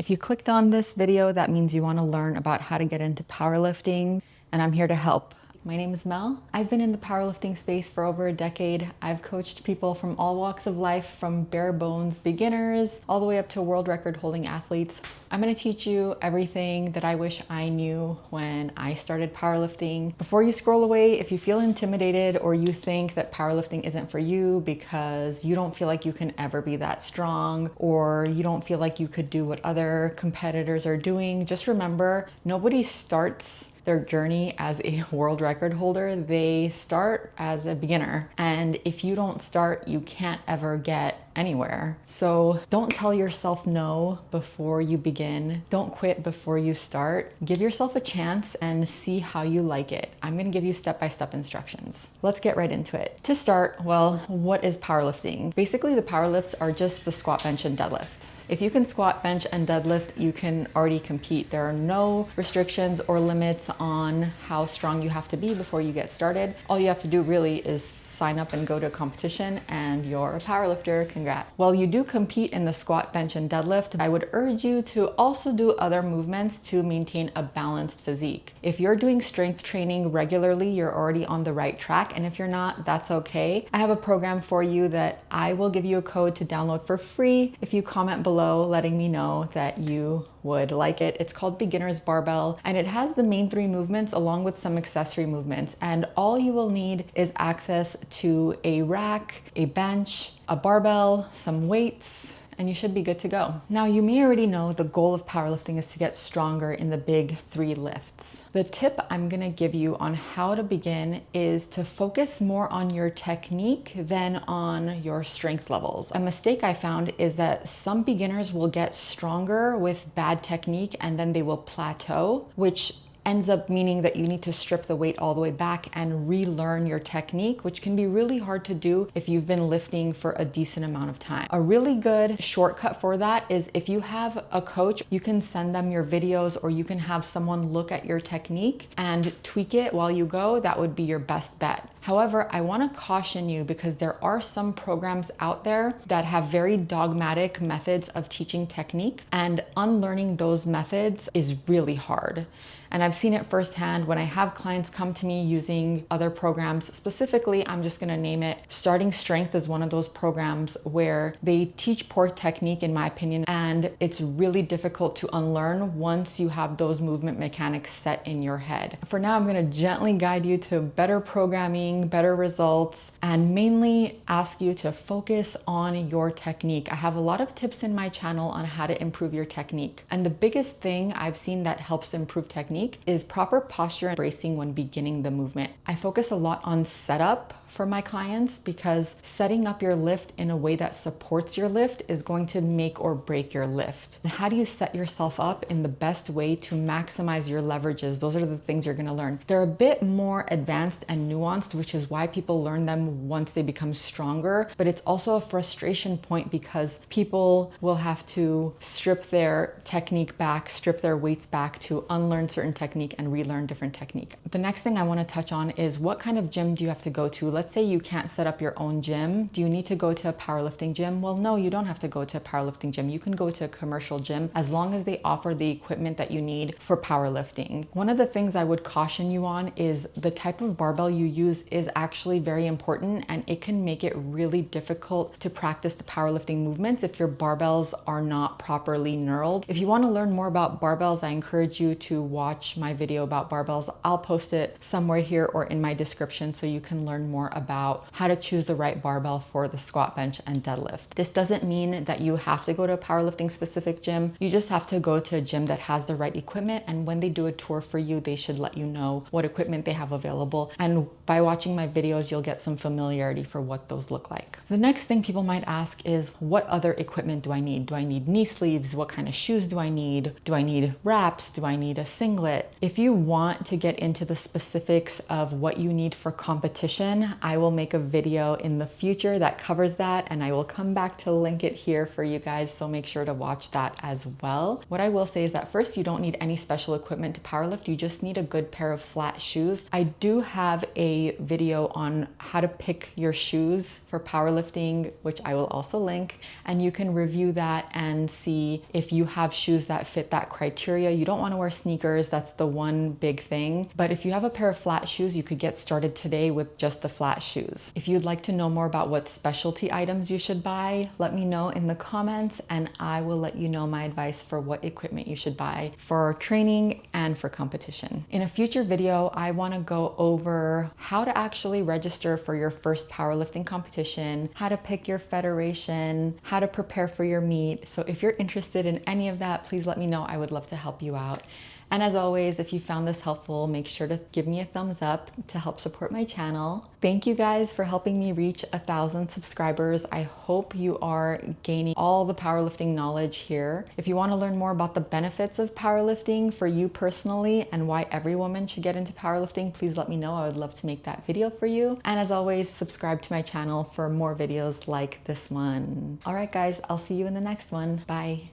If you clicked on this video, that means you want to learn about how to get into powerlifting, and I'm here to help. My name is Mel. I've been in the powerlifting space for over a decade. I've coached people from all walks of life, from bare bones beginners all the way up to world record holding athletes. I'm going to teach you everything that I wish I knew when I started powerlifting. Before you scroll away, if you feel intimidated or you think that powerlifting isn't for you because you don't feel like you can ever be that strong, or you don't feel like you could do what other competitors are doing, just remember, nobody starts their journey as a world record holder. They start as a beginner. And if you don't start, you can't ever get anywhere. So don't tell yourself no before you begin. Don't quit before you start. Give yourself a chance and see how you like it. I'm gonna give you step-by-step instructions. Let's get right into it. To start, well, what is powerlifting? Basically, the power lifts are just the squat, bench, and deadlift. If you can squat, bench, and deadlift, you can already compete. There are no restrictions or limits on how strong you have to be before you get started. All you have to do really is sign up and go to a competition and you're a powerlifter. Congrats. While you do compete in the squat, bench, and deadlift, I would urge you to also do other movements to maintain a balanced physique. If you're doing strength training regularly, you're already on the right track. And if you're not, that's okay. I have a program for you that I will give you a code to download for free if you comment below letting me know that you would like it. It's called Beginner's Barbell, and it has the main 3 movements along with some accessory movements. And all you will need is access to a rack, a bench, a barbell, some weights, and you should be good to go. Now, you may already know the goal of powerlifting is to get stronger in the big 3 lifts. The tip I'm gonna give you on how to begin is to focus more on your technique than on your strength levels. A mistake I found is that some beginners will get stronger with bad technique and then they will plateau, which ends up meaning that you need to strip the weight all the way back and relearn your technique, which can be really hard to do if you've been lifting for a decent amount of time. A really good shortcut for that is if you have a coach, you can send them your videos or you can have someone look at your technique and tweak it while you go. That would be your best bet. However, I want to caution you because there are some programs out there that have very dogmatic methods of teaching technique, and unlearning those methods is really hard. And I've seen it firsthand when I have clients come to me using other programs. Specifically, I'm just gonna name it. Starting Strength is one of those programs where they teach poor technique, in my opinion, and it's really difficult to unlearn once you have those movement mechanics set in your head. For now, I'm gonna gently guide you to better programming, better results, and mainly ask you to focus on your technique. I have a lot of tips in my channel on how to improve your technique. And the biggest thing I've seen that helps improve technique is proper posture and bracing when beginning the movement. I focus a lot on setup for my clients because setting up your lift in a way that supports your lift is going to make or break your lift. And how do you set yourself up in the best way to maximize your leverages? Those are the things you're gonna learn. They're a bit more advanced and nuanced, which is why people learn them once they become stronger, but it's also a frustration point because people will have to strip their technique back, strip their weights back to unlearn certain technique and relearn different technique. The next thing I wanna touch on is what kind of gym do you have to go to? Let's say you can't set up your own gym. Do you need to go to a powerlifting gym? Well, no, you don't have to go to a powerlifting gym. You can go to a commercial gym as long as they offer the equipment that you need for powerlifting. One of the things I would caution you on is the type of barbell you use is actually very important, and it can make it really difficult to practice the powerlifting movements if your barbells are not properly knurled. If you want to learn more about barbells, I encourage you to watch my video about barbells. I'll post it somewhere here or in my description so you can learn more about how to choose the right barbell for the squat, bench, and deadlift. This doesn't mean that you have to go to a powerlifting specific gym. You just have to go to a gym that has the right equipment, and when they do a tour for you, they should let you know what equipment they have available. And by watching my videos, you'll get some familiarity for what those look like. The next thing people might ask is, what other equipment do I need? Do I need knee sleeves? What kind of shoes do I need? Do I need wraps? Do I need a singlet? If you want to get into the specifics of what you need for competition, I will make a video in the future that covers that, and I will come back to link it here for you guys, so make sure to watch that as well. What I will say is that first, you don't need any special equipment to powerlift. You just need a good pair of flat shoes. I do have a video on how to pick your shoes for powerlifting, which I will also link, and you can review that and see if you have shoes that fit that criteria. You don't want to wear sneakers, that's the one big thing. But if you have a pair of flat shoes, you could get started today with just the flat shoes. If you'd like to know more about what specialty items you should buy, let me know in the comments and I will let you know my advice for what equipment you should buy for training and for competition. In a future video, I want to go over how to actually register for your first powerlifting competition, how to pick your federation, how to prepare for your meet. So if you're interested in any of that, please let me know. I would love to help you out. And as always, if you found this helpful, make sure to give me a thumbs up to help support my channel. Thank you guys for helping me reach 1,000 subscribers. I hope you are gaining all the powerlifting knowledge here. If you want to learn more about the benefits of powerlifting for you personally and why every woman should get into powerlifting, please let me know. I would love to make that video for you. And as always, subscribe to my channel for more videos like this one. All right, guys, I'll see you in the next one. Bye.